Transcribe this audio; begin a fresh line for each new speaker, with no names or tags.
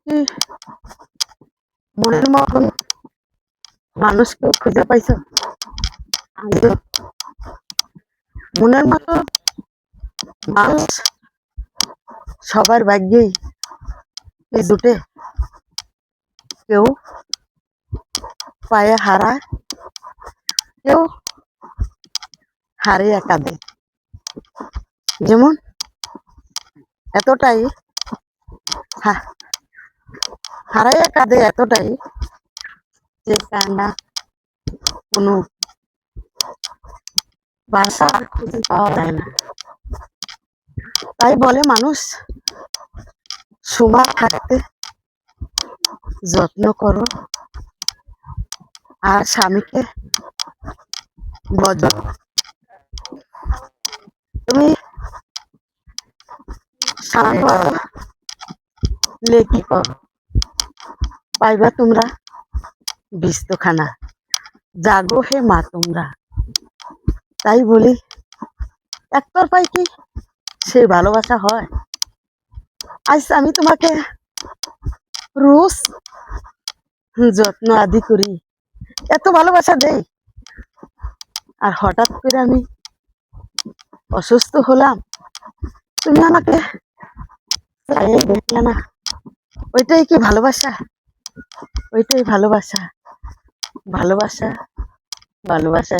কি মনের মতন মানুষকে খুঁজে পাইছো? আজও মনের মতো মানুষ সবার ভাগ্যেই এই জুটে। কেউ পায়ে হারায়, কেউ হারিয়ে কাঁদে। যেমন এতটাই হারাইয়া কাঁদে, এতটাই যে কান্না কোনো ভাষা খুঁজে পাওয়া যায় না। তাই বলে মানুষ, সময় থাকতে যত্ন করো, আর স্বামীকে বদল। তুমি স্বামী লেকি করো, পাইবা তোমরা বিস্তখানা। জাগো হে মা তোমরা। তাই বলি, একতরফায় কি সেই ভালোবাসা হয়? আজ আমি তোমাকে রোজ যত্ন আদি করি, এত ভালোবাসা দেই, আর হঠাৎ করে আমি অসুস্থ হলাম, তুমি আমাকে চাইয়ে দেখলে না। ওইটাই কি ভালোবাসা? ওইটাই ভালোবাসা। ভালোবাসা, ভালোবাসা।